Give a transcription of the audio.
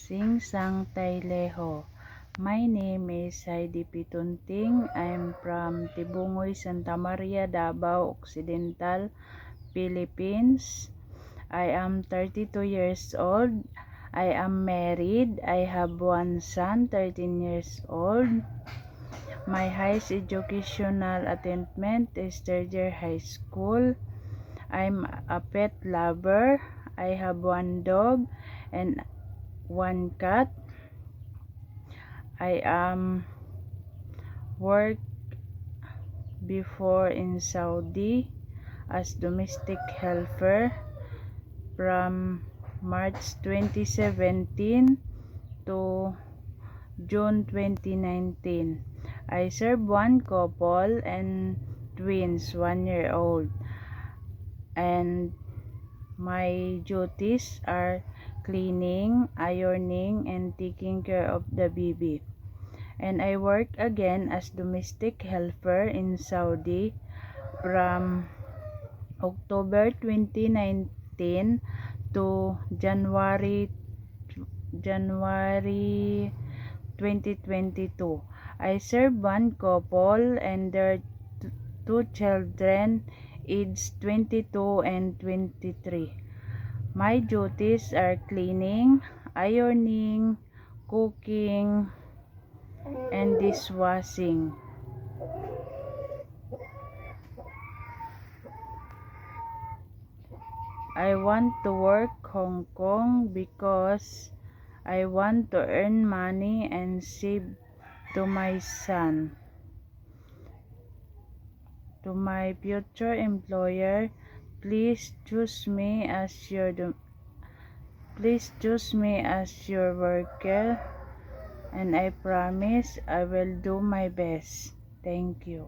Sing Sang Tayleho. My name is Heidi Pitunting. I'm from Tibungoy, Santa Maria, Davao Occidental, Philippines. I am 32 years old. I am married. I have one son, 13 years old. My highest educational attainment is third year high school. I'm a pet lover. I have one dog and one cat. I worked before in Saudi as domestic helper from March 2017 to June 2019. I serve one couple and twins, 1 year old, and my duties are cleaning, ironing, and taking care of the baby. And I work again as domestic helper in Saudi from October 2019 to January 2022. I serve one couple and their two children aged 22 and 23. My duties are cleaning, ironing, cooking, and dishwashing. I want to work Hong Kong because I want to earn money and save to my son. To my future employer, please choose me as your worker, and I promise I will do my best. Thank you.